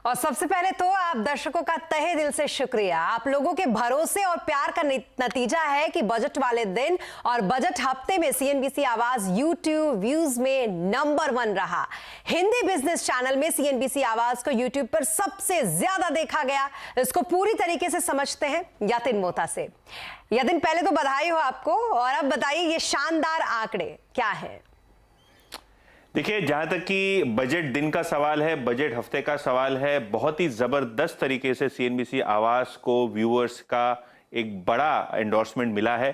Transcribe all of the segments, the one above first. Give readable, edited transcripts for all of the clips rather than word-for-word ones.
और सबसे पहले तो आप दर्शकों का तहे दिल से शुक्रिया। आप लोगों के भरोसे और प्यार का नतीजा है कि बजट वाले दिन और बजट हफ्ते में सीएनबीसी आवाज यूट्यूब व्यूज में नंबर 1 रहा। हिंदी बिजनेस चैनल में सीएनबीसी आवाज को यूट्यूब पर सबसे ज्यादा देखा गया। इसको पूरी तरीके से समझते हैं यतिन मोहता से। यतिन, पहले तो बधाई हो आपको, और अब बताइए ये शानदार आंकड़े क्या है? देखिए, जहां तक कि बजट दिन का सवाल है, बजट हफ्ते का सवाल है, बहुत ही जबरदस्त तरीके से सीएनबीसी आवाज को व्यूअर्स का एक बड़ा एंडोर्समेंट मिला है।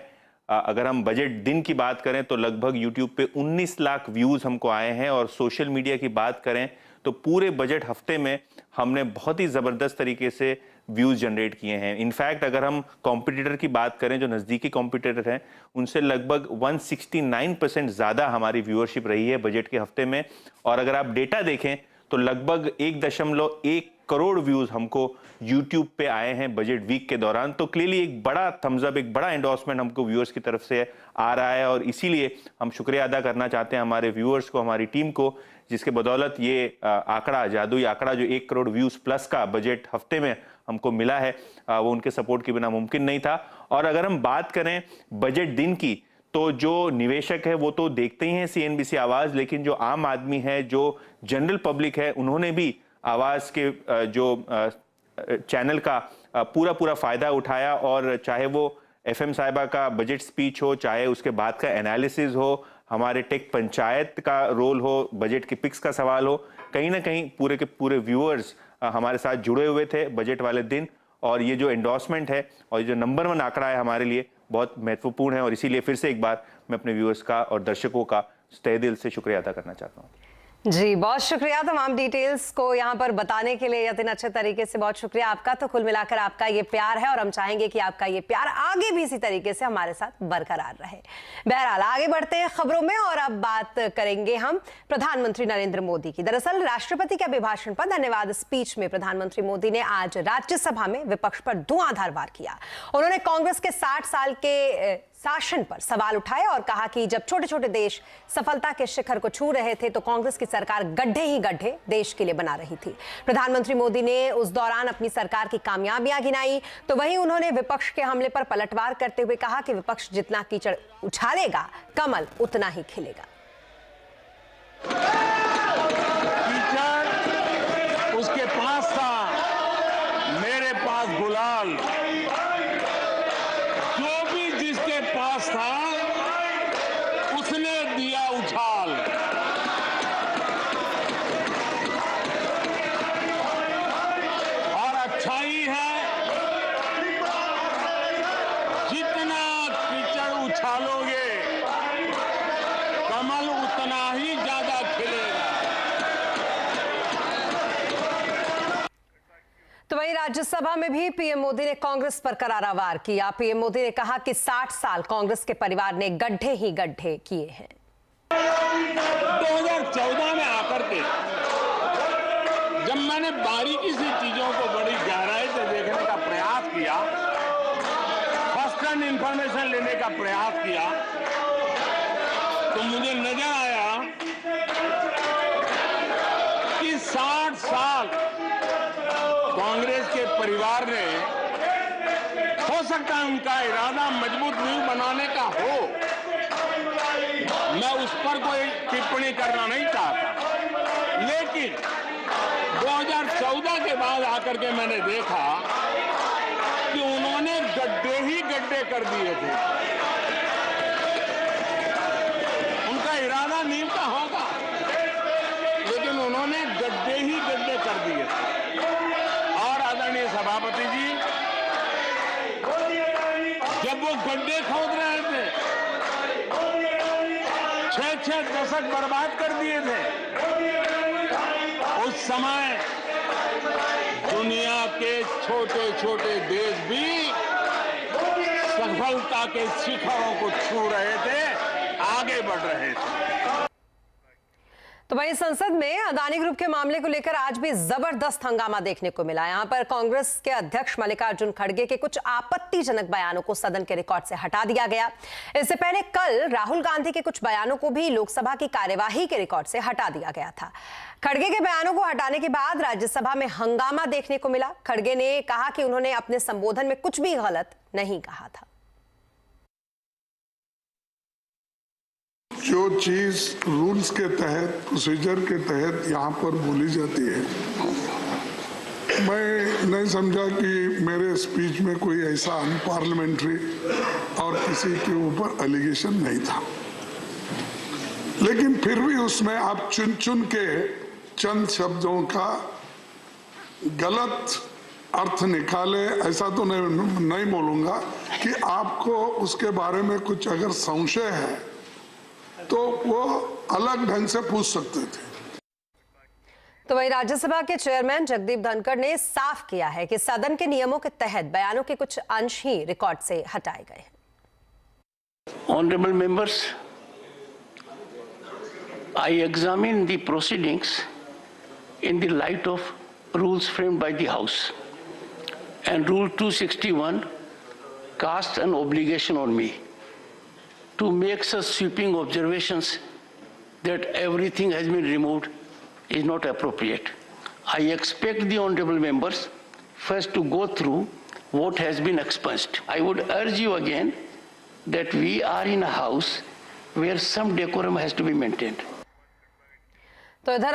अगर हम बजट दिन की बात करें तो लगभग यूट्यूब पे 19 लाख व्यूज हमको आए हैं, और सोशल मीडिया की बात करें तो पूरे बजट हफ्ते में हमने बहुत ही जबरदस्त तरीके से व्यूज जनरेट किए हैं। इनफैक्ट अगर हम कॉम्पिटिटर की बात करें, जो नज़दीकी कॉम्पिटिटर हैं, उनसे लगभग 169% ज़्यादा हमारी व्यूअरशिप रही है बजट के हफ्ते में। और अगर आप डेटा देखें तो लगभग 1.1 करोड़ व्यूज हमको यूट्यूब पे आए हैं बजट वीक के दौरान। तो क्लियरली एक बड़ा थम्स अप, एक बड़ा एंडोर्समेंट हमको व्यूअर्स की तरफ से आ रहा है, और इसीलिए हम शुक्रिया अदा करना चाहते हैं हमारे व्यूअर्स को, हमारी टीम को, जिसके बदौलत ये आंकड़ा, जादुई आंकड़ा जो 1 करोड़ व्यूज प्लस का बजट हफ्ते में हमको मिला है, वो उनके सपोर्ट के बिना मुमकिन नहीं था। और अगर हम बात करें बजट दिन की, तो जो निवेशक है वो तो देखते ही हैं सीएनबीसी आवाज, लेकिन जो आम आदमी है, जो जनरल पब्लिक है, उन्होंने भी आवाज के जो चैनल का पूरा फायदा उठाया। और चाहे वो एफएम साहिबा का बजट स्पीच हो, चाहे उसके बाद का एनालिसिस हो, हमारे टेक पंचायत का रोल हो, बजट के पिक्स का सवाल हो, कहीं ना कहीं पूरे के पूरे व्यूअर्स हमारे साथ जुड़े हुए थे बजट वाले दिन। और ये जो एंडोर्समेंट है और ये जो नंबर 1 आंकड़ा है हमारे लिए बहुत महत्वपूर्ण है, और इसीलिए फिर से एक बार मैं अपने व्यूअर्स का और दर्शकों का तहे दिल से शुक्रिया अदा करना चाहता हूँ। जी, बहुत शुक्रिया तमाम डिटेल्स को यहाँ पर बताने के लिए यतिन, अच्छे तरीके से बहुत शुक्रिया आपका। तो कुल मिलाकर आपका ये प्यार है, और हम चाहेंगे कि आपका ये प्यार आगे भी इसी तरीके से हमारे साथ बरकरार रहे। बहरहाल आगे बढ़ते हैं खबरों में, और अब बात करेंगे हम प्रधानमंत्री नरेंद्र मोदी की। दरअसल राष्ट्रपति के अभिभाषण पर धन्यवाद स्पीच में प्रधानमंत्री मोदी ने आज राज्यसभा में विपक्ष पर धुआंधार वार किया। उन्होंने कांग्रेस के 60 साल के शासन पर सवाल उठाए और कहा कि जब छोटे छोटे देश सफलता के शिखर को छू रहे थे तो कांग्रेस की सरकार गड्ढे ही गड्ढे देश के लिए बना रही थी। प्रधानमंत्री मोदी ने उस दौरान अपनी सरकार की कामयाबियां गिनाई, तो वहीं उन्होंने विपक्ष के हमले पर पलटवार करते हुए कहा कि विपक्ष जितना कीचड़ उछालेगा, कमल उतना ही खिलेगा। कीचड़ उसके पास था, मेरे पास गुलाल। पास था, उसने दिया उछाल। और अच्छाई है, जितना कीचड़ उछालोगे कमल उतना ही ज्यादा खिलेगा। तो वहीं राज्यसभा में भी पीएम मोदी ने कांग्रेस पर करारा वार किया। पीएम मोदी ने कहा कि 60 साल कांग्रेस के परिवार ने गड्ढे ही गड्ढे किए हैं। 2014 में आकर के जब मैंने बारीकी से चीजों को बड़ी गहराई से देखने का प्रयास किया, फर्स्ट हैंड इंफॉर्मेशन लेने का प्रयास किया, तो मुझे नजर आया कि 60 साल कांग्रेस के परिवार ने, हो सकता है उनका इरादा मजबूत नींव बनाने का हो, मैं उस पर कोई टिप्पणी करना नहीं चाहता, लेकिन 2014 के बाद आकर के मैंने देखा कि उन्होंने गड्ढे ही गड्ढे कर दिए थे। उनका इरादा नींव का होगा, लेकिन उन्होंने गड्ढे ही गड्ढे कर दिए थे। आदरणीय सभापति जी, जब वो गड्ढे खोद रहे थे, 6-6 दशक बर्बाद कर दिए थे, उस समय दुनिया के छोटे छोटे देश भी सफलता के शिखरों को छू रहे थे, आगे बढ़ रहे थे। तो वहीं संसद में अदानी ग्रुप के मामले को लेकर आज भी जबरदस्त हंगामा देखने को मिला। यहां पर कांग्रेस के अध्यक्ष मल्लिकार्जुन खड़गे के कुछ आपत्तिजनक बयानों को सदन के रिकॉर्ड से हटा दिया गया। इससे पहले कल राहुल गांधी के कुछ बयानों को भी लोकसभा की कार्यवाही के रिकॉर्ड से हटा दिया गया था। खड़गे के बयानों को हटाने के बाद राज्यसभा में हंगामा देखने को मिला। खड़गे ने कहा कि उन्होंने अपने संबोधन में कुछ भी गलत नहीं कहा था। जो चीज रूल्स के तहत, प्रोसीजर के तहत यहाँ पर बोली जाती है, मैं नहीं समझा कि मेरे स्पीच में कोई ऐसा अनपार्लियामेंट्री और किसी के ऊपर एलिगेशन नहीं था। लेकिन फिर भी उसमें आप चुन चुन के चंद शब्दों का गलत अर्थ निकाले, ऐसा तो नहीं बोलूंगा कि आपको उसके बारे में कुछ अगर संशय है तो वो अलग ढंग से पूछ सकते थे। तो वहीं राज्यसभा के चेयरमैन जगदीप धनखड़ ने साफ किया है कि सदन के नियमों के तहत बयानों के कुछ अंश ही रिकॉर्ड से हटाए गए। Honorable members, I examine the proceedings in the light of rules framed by the House, and Rule 261 casts an obligation on me to make such sweeping observations that everything has been removed is not appropriate. I expect the honorable members first to go through what has been expunged. I would urge you again that we are in a house where some decorum has to be maintained. तो इधर